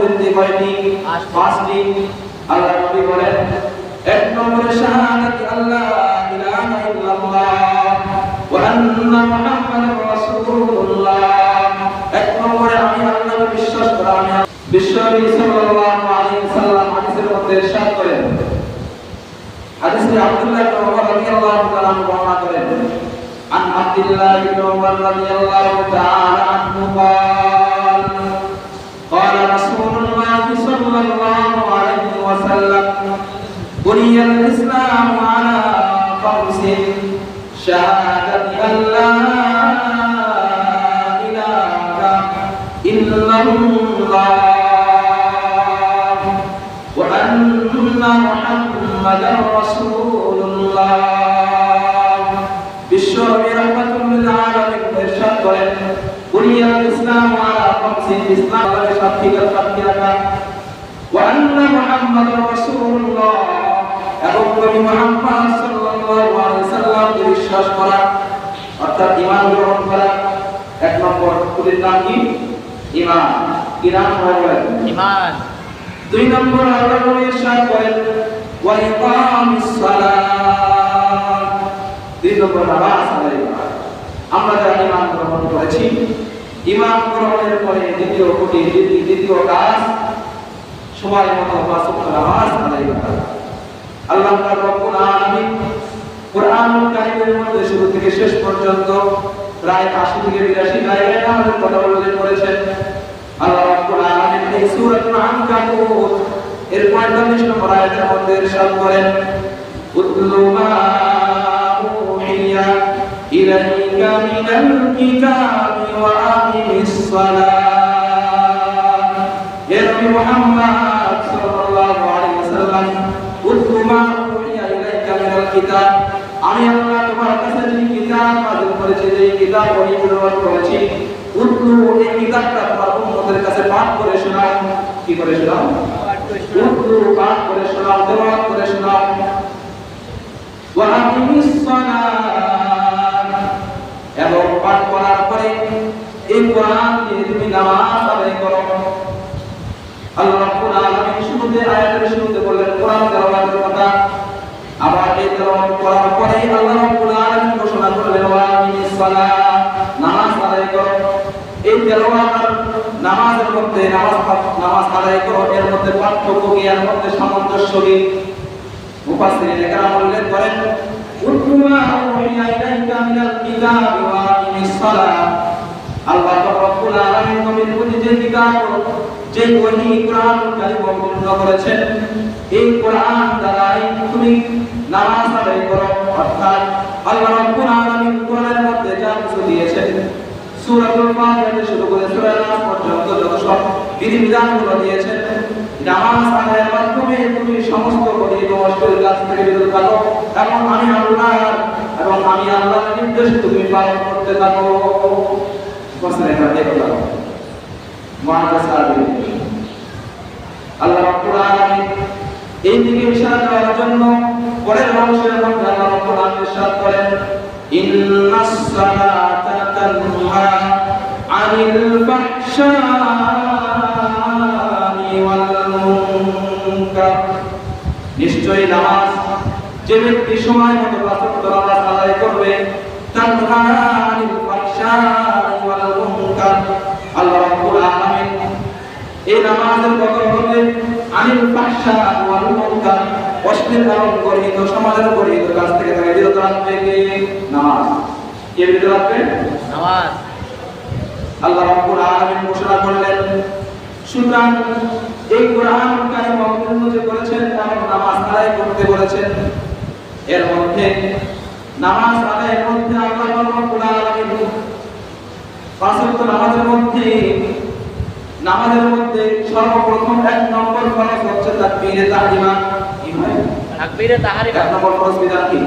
বৃদ্ধি কয়টি? 5টি। আল্লাহ নবী বলেন এক নম্বরে শাহাদাত আল্লাহ ইলাহা ইল্লাল্লাহ ওয়া আন্না মুহাম্মাদুর রাসূলুল্লাহ। এক নম্বরে আমি আল্লাহকে বিশ্বাস করা। আমি বিশ্বনবী সাল্লাল্লাহু আলাইহি ওয়াসাল্লাম হাদিসের মধ্যে ইরশাদ করেন, হাদিসে আব্দুল্লাহ ইবনে ওমর রাদিয়াল্লাহু তাআলা বর্ণনা করেন, আন আব্দুল্লাহ ইবনে ওমর রাদিয়াল্লাহু তাআলা আনহু قال قال رسول الله صلى الله عليه وسلم بني الإسلام على 5 شهادة أن لا إله إلا الله وأن محمدا رسول الله। বিশ্বনবী রাহমাতুল্লিল আলামিন ইরশাদ করেন, বুনিয়াল ইসলাম আলা 5 ইসলামের সাক্ষী রাখা ওয়া আন্না মুহাম্মাদুর রাসূলুল্লাহ এবং নবী মুহাম্মদ সাল্লাল্লাহু আলাইহি ওয়াসাল্লামকে বিশ্বাস করা অর্থাৎ ঈমান গ্রহণ করা। এক নম্বর কুলির নাম কি? ঈমান। কি নাম হবে? ঈমান। 2 নম্বর আল্লাহ নবী ইরশাদ করেন ওয়া ইকামিস সালাত। 3 নম্বর নামাজ আদায় করা। আমরা যারা ঈমান গ্রহণ করেছি, ঈমান গ্রহণের পরে দ্বিতীয় কাজ সময় মতো 5 ওয়াক্ত নামাজ আদায় করা। আল্লাহ রাব্বুল আলামিন কুরআনুল কারীমের মধ্যে শুরু থেকে শেষ পর্যন্ত প্রায় 80 থেকে 82 জায়গায় আমাদের কথা উল্লেখ করেছেন। আল্লাহ রাব্বুল আলামিন এই সূরাতুল আনকাবুত এর 45 নম্বর আয়াতের মধ্যে ইরশাদ করেন, উতলু মা উহিয়া ইলাইকা মিনাল কিতাবি ওয়া আকিমিস সালাত। হে নবী মুহাম্মদ সাল্লাল্লাহু আলাইহি ওয়াসাল্লাম, উতলু মা উহিয়া ইলাইকা মিনাল কিতাব, আমি আল্লাহ তোমার কাছে যে কিতাব নাযিল করেছি, যে কিতাব পরিপূর্ণ করেছি, উতলু এই কিতাবটা তোমার উম্মতের কাছে পাঠ করে শোনাও। কি করে শোনাও? উতলু পাঠ করে শোনাও, তেলাওয়াত করে শোনাও। ওয়া আকিমিস সালাত, এবং পাঠ করার পরে এই কোরআন দিয়ে তুমি নামাজ আদায় করো। আল্লাহ রাব্বুল আলামিন শুরুতে আয়াতের শুরুতে বললেন কোরআন তেলাওয়াতের কথা। আবার এই তেলাওয়াত করার পরে আল্লাহ রাব্বুল আলামিন ঘোষণা করলেন ওয়া আকিমিস সালাত, নামাজ আদায় করো। এই তেলাওয়াত আর নামাজের মধ্যে নামাজ আদায় করো এর মধ্যে পার্থক্য কি, এর মধ্যে সামঞ্জস্য কি? মুফাসসিরিন একরাম উল্লেখ করেন, উতলু মা উহিয়া ইলাইকা মিনাল কিতাবি ওয়া আকিমিস সালাত। আল্লাহ রাব্বুল আলামিন নবীর প্রতি যে কিতাব, যে ওহী কুরআনুল কারীম অবতীর্ণ করেছেন, এই কুরআন দ্বারাই তুমি নামাজ আদায় করো। অর্থাৎ আল্লাহ রাব্বুল আলামিন কুরআনের মধ্যে যা কিছু দিয়েছেন, সূরাতুল ফাতিহা থেকে শুরু করে সূরা নাস পর্যন্ত যত সব বিধিবিধানগুলো দিয়েছেন, নামাজ আদায়ের মাধ্যমে তুমি সমস্ত গরিব অশ্লীল কাজ থেকে বিরত থাকো এবং আমি আল্লাহর নির্দেশ তুমি পালন করতে থাকো। বসরেরা দেখো মুআতাসাবিন। আল্লাহ রাব্বুল আলামিন এই দিকে ইশারা করার জন্য পরের মানুষের মধ্যে আল্লাহ রাব্বুল আলামিন ইরশাদ করেন, ইন্নাস সালাতা তানহা আনিল ফাহশাই ওয়াল মুনকার। নিশ্চয়ই নামাজ যে ব্যক্তি সময় মতো 5 ওয়াক্ত নামাজ আদায় করবে, তানহা আনিল ফাহশাই ওয়াল মুনকার, আল্লাহ রাব্বুল আলামিন এই নামাজের কথা বলে আনিল ফাহশাই ওয়াল মুনকার, অশ্লীল এবং গর্হিত সমাজের গর্হিত কাজ থেকে তাকে বিরত রাখবে। কে? নামাজ। কে বিরত রাখবে? নামাজ। আল্লাহ রাব্বুল আলামিন ঘোষণা করলেন, সুতরাং এই কুরআনুল কারীম অবতীর্ণ যে করেছেন এবং নামাজ আদায় করতে বলেছেন, এর মধ্যে নামাজ আদায়ের মধ্যে আল্লাহ রাব্বুল আলামিন 5 ওয়াক্ত নামাজের মধ্যে সর্বপ্রথম 1 নম্বর ফরজ হচ্ছে তাকবীরে তাহরিমা। কি হয়? তাকবীরে তাহরিমা। 1 নম্বর ফরজ বিধান কি?